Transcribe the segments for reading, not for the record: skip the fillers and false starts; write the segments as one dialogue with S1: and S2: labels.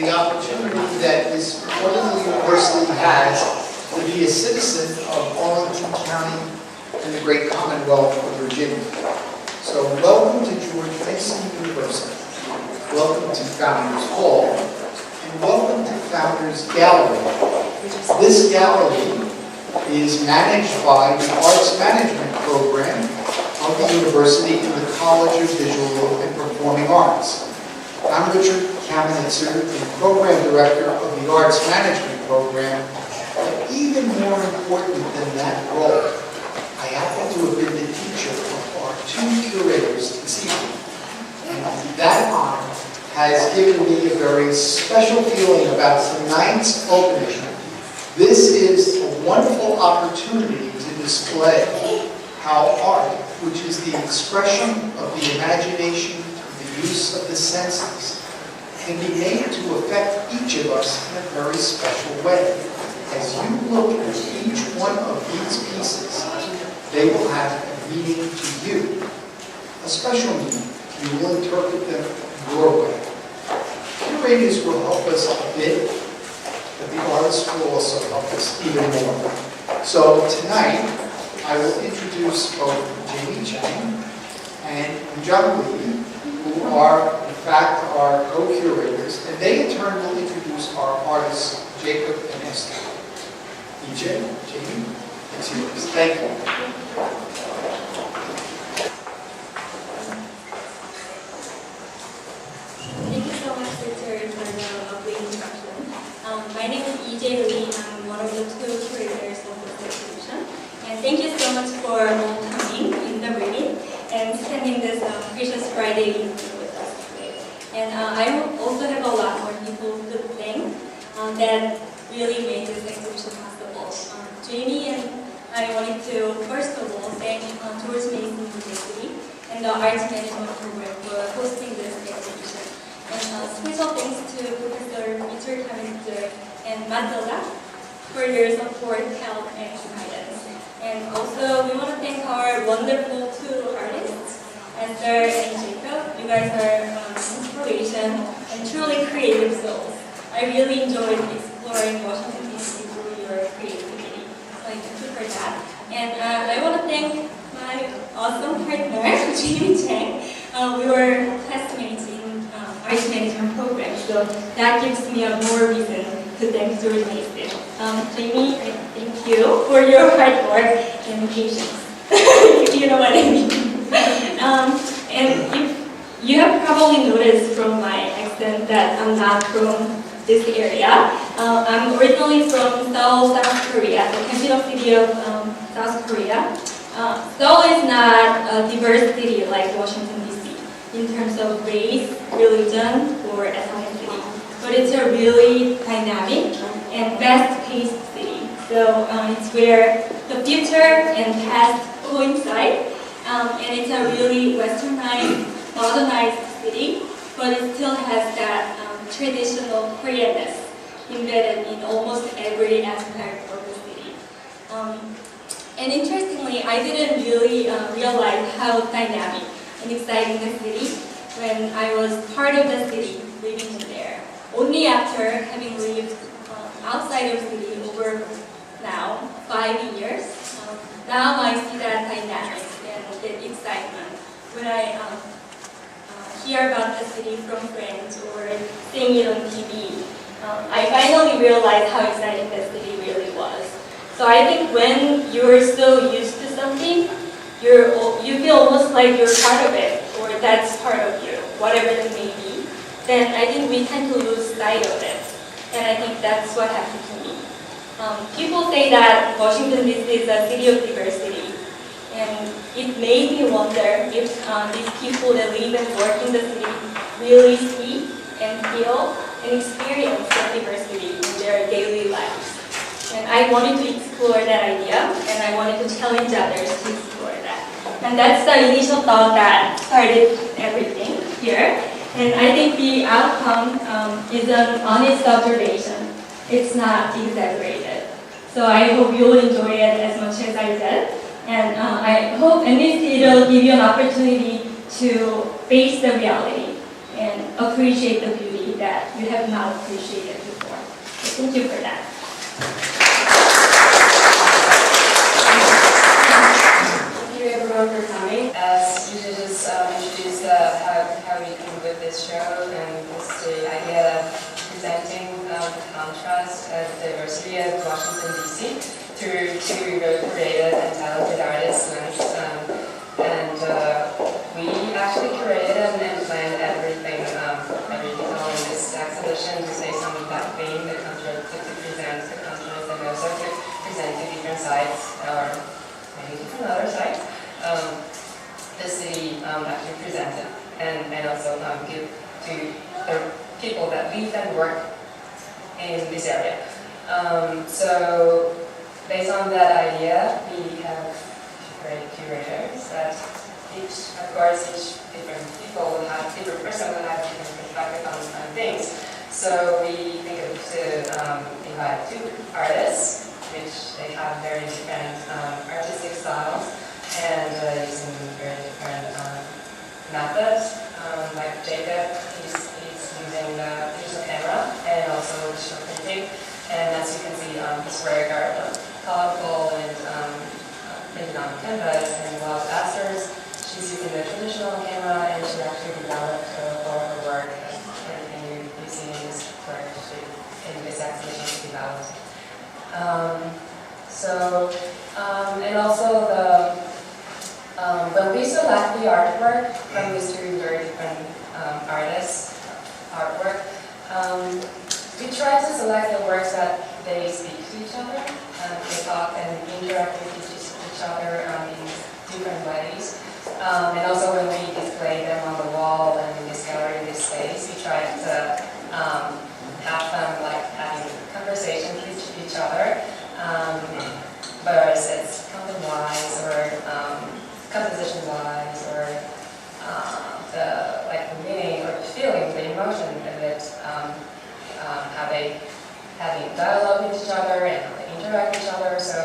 S1: the opportunity that this wonderful university has to be a citizen of Arlington County and the great Commonwealth of Virginia. So welcome to George Mason University. Welcome to Founders Hall. And welcome to Founders Gallery. This gallery is managed by the Arts Management Program of the University in the College of Visual and Performing Arts. I'm Richard Kang and Esther, the Program Director of the Arts Management Program. But even more important than that role, I happen to have been the teacher of our two curators this evening. And that honor has given me a very special feeling about tonight's opening. This is a wonderful opportunity to display how art, which is the expression of the imagination, the use of the senses, can be made to affect each of us in a very special way. As you look at each one of these pieces, they will have a meaning to you, a special meaning. You will interpret them your way. Curators will help us a bit, but the artists will also help us even more. So tonight, I will introduce both Jammie Chang and Jammie, who are, in fact, our co-curators, and they in turn will introduce our artists, Jacob and Esther. EJ, Jammie, it's yours. Thank you.
S2: Thank you so much, Richard, for the lovely introduction. My name is EJ Lee. I'm one of the two curators of this exhibition. And thank you so much for coming in the rain and spending this precious Friday evening with us today. And I also have a lot more people to thank that really made this exhibition possible. Jammie and I wanted to, first of all, thank George Mason University and the Arts Management Program for hosting this exhibition. And special thanks to Professor Richard Kang and Matilda for their support, help, and guidance. And also, we want to thank our wonderful two artists, Esther and Jacob. You guys are inspiration and truly creative souls. I really enjoyed exploring Washington, D.C. through your creativity. So I thank you for that. And I want to thank my awesome partner, Jammie Chang. We were classmates in Arts Management Program, so that gives me a more reason to thank George Mason. Jammie, thank you for your hard work and patience, if you know what I mean. And if you have probably noticed from my accent that I'm not from this area. I'm originally from South Korea, the capital city of South Korea. Seoul is not a diverse city like Washington, D.C. in terms of race, religion, or ethnicity. But it's a really dynamic and fast-paced city. So it's where the future and past coincide. And it's a really westernized, modernized city, but it still has that traditional Koreanness embedded in almost every aspect of the city. And interestingly, I didn't really realize how dynamic and exciting the city when I was part of the city, living there. Only after having lived outside of the city over now 5 years, now I see that dynamic and the excitement when I hear about the city from friends or seeing it on TV. I finally realized how exciting the city really was. So I think when you're so used to something, you feel almost like you're part of it, or that's part of you, whatever it may be. Then I think we tend to lose sight of it, and I think that's what happened to me. People say that Washington D.C. is a city of diversity, and it made me wonder if these people that live and work in the city really see and feel and experience that diversity in their daily lives. And I wanted to explore that idea, and I wanted to challenge others to explore that. And that's the initial thought that started everything here. And I think the outcome is an honest observation. It's not exaggerated. So I hope you'll enjoy it as much as I did. And I hope at least it'll give you an opportunity to face the reality and appreciate the beauty creativity that you have not appreciated before. So thank you for that.
S3: Thank you everyone for coming. As you just introduced how we came with this show, and it's the idea of presenting the contrast and diversity of Washington, D.C. through two very creative and talented artists. We actually created and planned everything all in this exhibition to say some of that theme, the contrast, to present the contrast, and also to present to different sides, or maybe different other sides, the city actually presented, and also give to the people that live and work in this area. So based on that idea, we have great curators that each different people will have, different person will have different perspective on things. So we think of to invite two artists, which they have very different artistic styles and using very different methods. Like Jacob, he's using the digital camera and also digital printing. And as you can see, his work are colorful and printed on canvas. And while Esther's, she's using the traditional camera, and she actually developed all her work. Everything you see in this work, in this exhibition, she developed. And also when we select the artwork from these two very different artists' artwork, we try to select the works that they speak to each other, they talk and interact with each other in different ways. And also when we display them on the wall and in this gallery, in this space, we try to have them like having conversations with each other, whether it's content-wise or composition-wise or the meaning or the feeling, the emotion of it, how they having dialogue with each other and how they interact with each other. So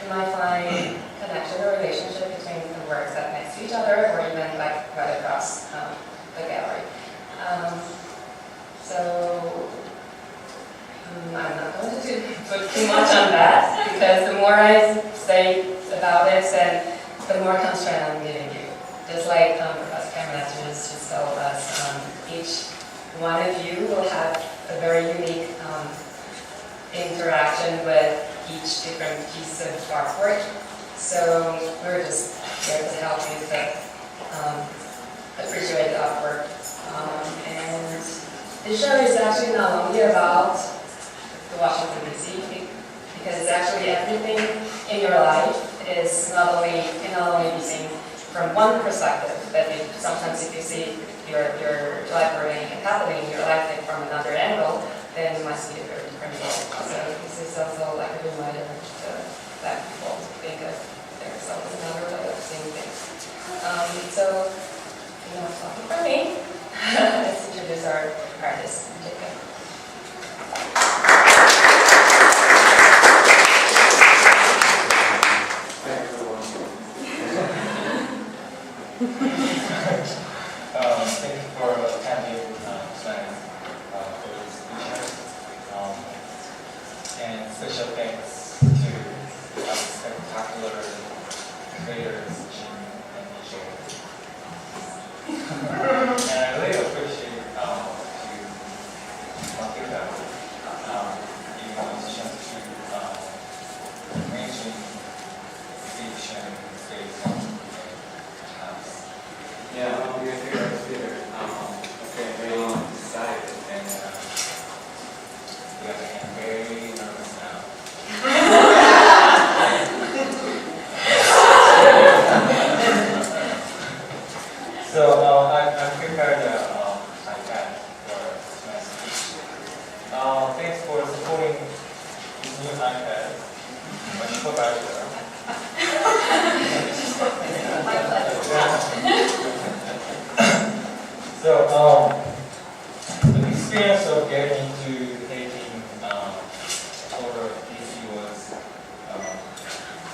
S3: you might find connection or relationship between the works that next to each other, or even like right across the gallery. I'm not going to put too much on that, because the more I say about this, then the more constraint I'm giving you. Just like Professor Kang and Esther just told us, each one of you will have a very unique interaction with each different piece of artwork. So we're just here to help you to appreciate the artwork. And this show is actually not only about the Washington, D.C., because it's actually everything in your life is can not only be seen from one perspective, but sometimes if you see your life happening in your life from another angle, then you might see a very different world. So this is also like a reminder that people think of themselves as another way of seeing things. So, talking for me, let's introduce our artist, Jacob.
S4: Thank you for having me tonight for this feature. And special thanks to our spectacular creators, Jammie and EJ. And I really appreciate to talk about giving us a chance to mention fiction, space, and house. Yeah, we're here. Okay, very excited, and I'm very nervous now. So I prepared an iPad for my speech. Thanks for supporting this new iPad, my supervisor. So the experience of getting into taking over DC was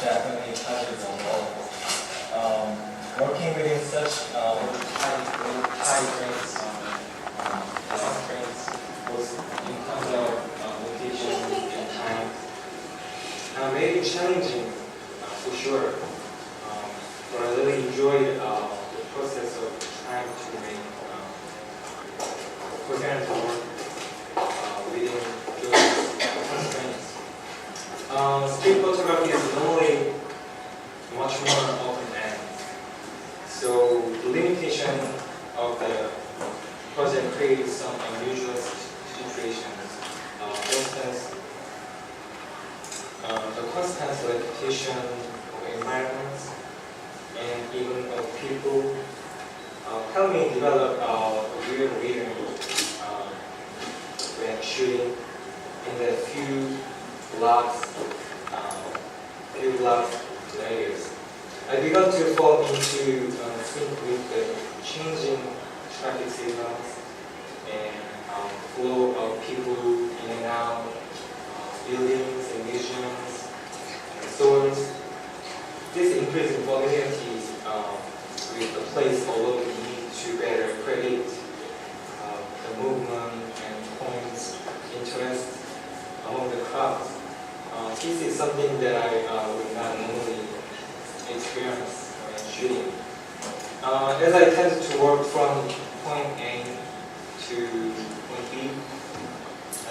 S4: definitely pleasurable. Working within such tight constraints, Maybe challenging for sure, but I really enjoyed the process of trying to make coherent work within those constraints. Street photography is normally much more open-ended, so the limitation of the project creates some unusual situations. For instance, the constant repetition of environments and even of people help me develop a real rhythm when shooting in the few blocks layers. I began to fall into sync with the changing traffic signals and flow of people in and out, buildings and museums and stores. This increasing familiarity with the place allowed me to better predict the movement and points interest among the crowds. This is something that I would not normally experience when shooting. As I tend to work from point A to point B,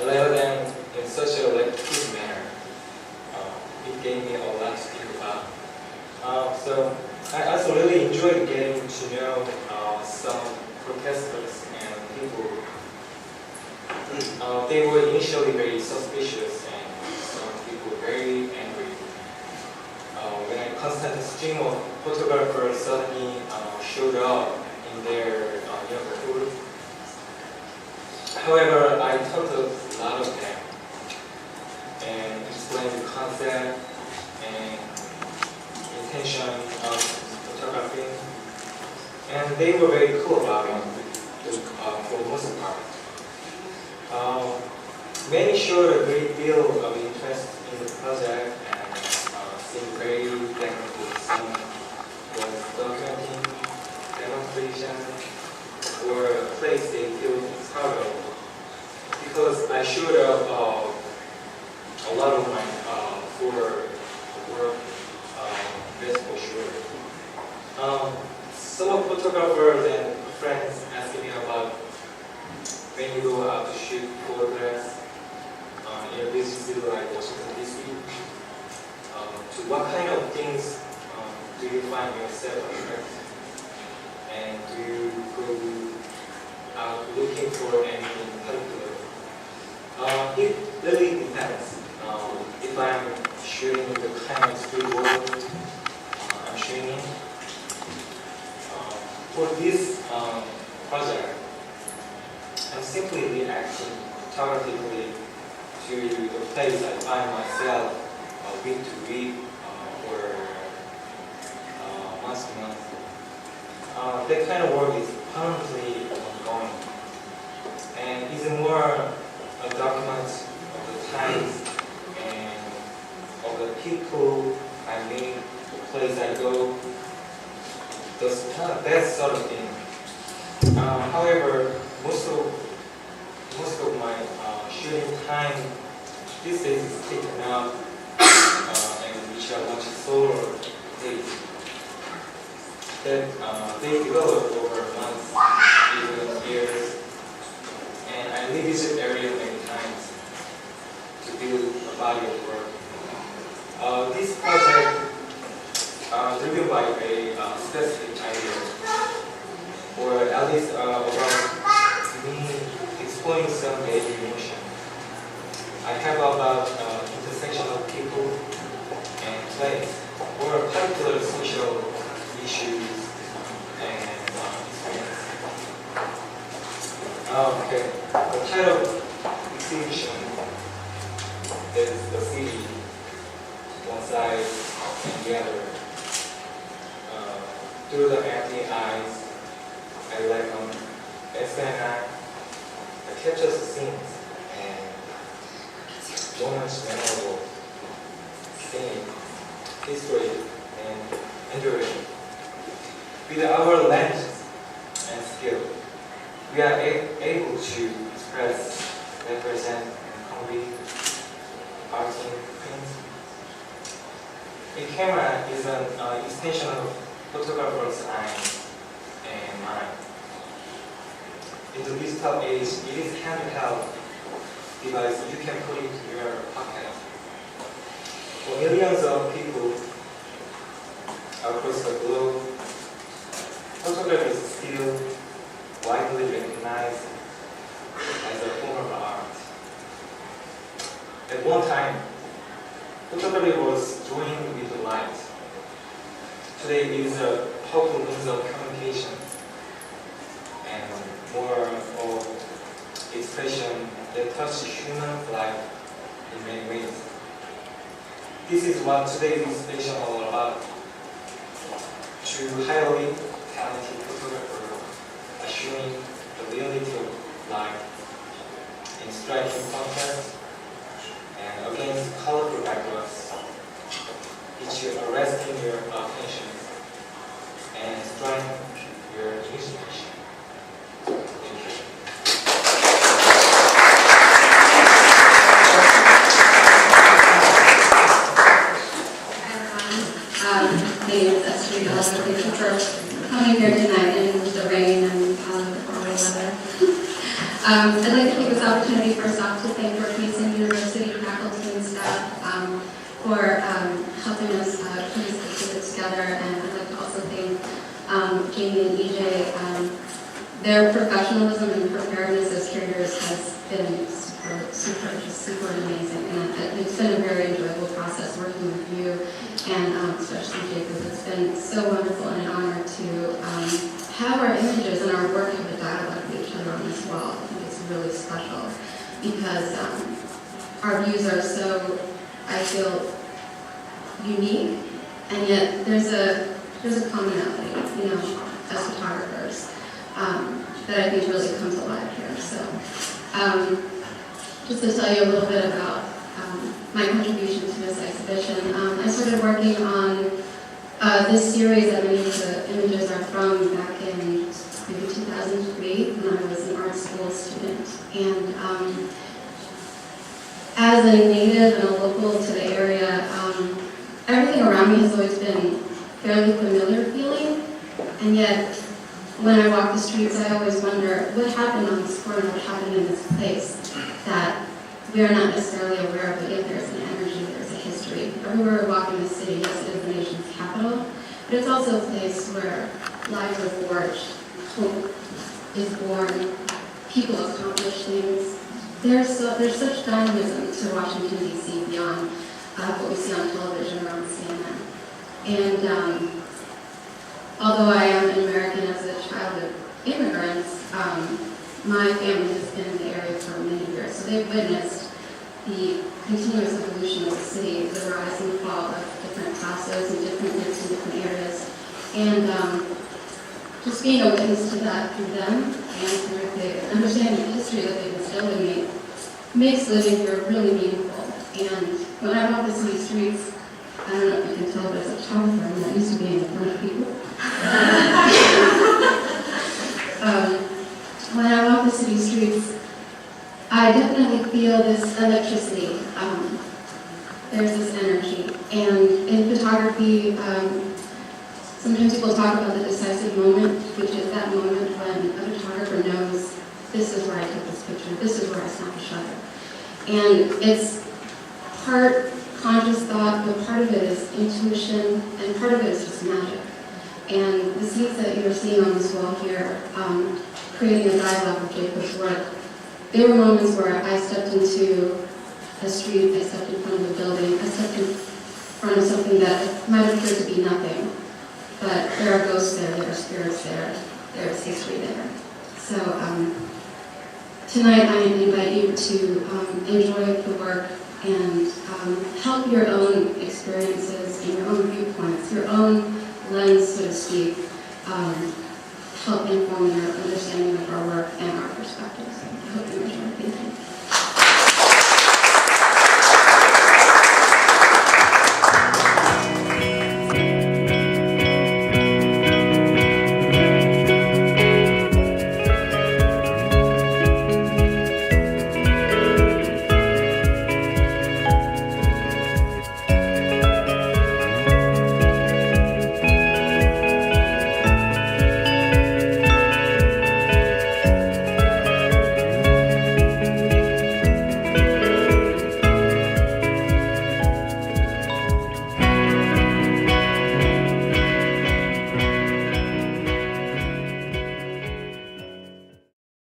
S4: rather than in such a quick manner, it gave me a lot to think about. So I also really enjoyed getting to know some protesters and people. They were initially very suspicious and some people very angry. When a constant stream of photographers suddenly showed up in their neighborhood. However, I talked to a lot of them and explained the concept and intention of photography, and they were very cool about it for the most part. Many showed a great deal of interest in the project and seemed very thankful. Some was documenting, demonstration, or a place they feel proud of. Because I showed up a lot of my for work, that's for sure. Some photographers and friends asked me about when you go out to shoot photographs in a busy city like Washington, D.C. To what kind of things do you find yourself attracted? And do you go out looking for anything particular? It really depends. If I'm shooting the kind of street work I'm shooting, for this project, I'm simply reacting photographically to the place I find myself week to week or month to month. That kind of work is permanently ongoing and is more a document of the times and of the people I meet, the place I go, that sort of thing. However, most of my shooting time these days is taken up and which are much slower days that they develop over months, even years, and I revisit area many times to build a body of work. This project driven by a specific idea, or at least about me exploring some daily emotion. I have about intersection of people and place, or particular social issues and experience. Okay, the title exhibition is the city, one side and the other. Through the empty eyes, I like Esther and I capture the scenes and moments memorable, scene, history, and enduring. With our lens and skill, we are able to express, represent, and convey art in print, A camera is an extension of photographer's eye and mind. In the digital age, it is handheld device you can put it in your pocket. For millions of people across the globe, photography is still widely recognized as a form of art. At one time, photography was joined with the light. Today it is a powerful means of communication and more of expression that touches human life in many ways. This is what today's exhibition is all about. Two highly talented photographers are showing the reality of life in striking contrast and against colorful backgrounds, each arresting your attention and striking your imagination. Thank you.
S5: My name is Esther Hidalgo. Thank you for coming here tonight in the rain and the pouring weather. I'd like to take this opportunity first off to thank George Mason University faculty and staff for helping us put this exhibit together, and I'd like to also thank Jammie and EJ. Their professionalism and preparedness as curators has been super amazing, and it's been a very enjoyable process working with you and especially Jacob. It's been so wonderful and an honor to have our images and our work have a dialogue with each other on this wall. I think it's really special because our views are so, I feel, unique, and yet there's a commonality, you know, as photographers that I think really comes alive here. So just to tell you a little bit about my contribution to this exhibition, I started working on this series that many of the images are from back in maybe 2003 when I was an art school student. And as a native and a local to the area, everything around me has always been fairly familiar feeling, and yet when I walk the streets, I always wonder what happened on this corner, what happened in this place that we are not necessarily aware of, but yet there's an energy, there's a history. Everywhere we walk in the city, yes, it is the nation's capital, but it's also a place where lives are forged, hope is born, people accomplish things. There's such dynamism to Washington, D.C. beyond what we see on television or on CNN. And although I am an American as a child of immigrants, my family has been in the area for many years, so they've witnessed the continuous evolution of the city, the rise and fall of different classes and different groups in different areas. And just being a witness to that through them and through the understanding of history that they've instilled in me makes living here really meaningful. And when I walk the city streets, I don't know if you can tell, but as a photographer, I'm not used to being in front of people. When I walk the city streets, I definitely feel this electricity. There's this energy. And in photography, sometimes people talk about the decisive moment, which is that moment when a photographer knows this is where I took this picture, this is where I snapped a shutter. And it's part conscious thought, but part of it is intuition, and part of it is just magic. And the scenes that you're seeing on this wall here, creating a dialogue with Jacob's work, there were moments where I stepped into a street, I stepped in front of a building, I stepped in front of something that might appear to be nothing, but there are ghosts there are spirits there is history there. So tonight I invite you to enjoy the work and help your own experiences and your own viewpoints, your own lens, so to speak, help inform your understanding of our work and our perspectives. I hope you enjoy. Thank you.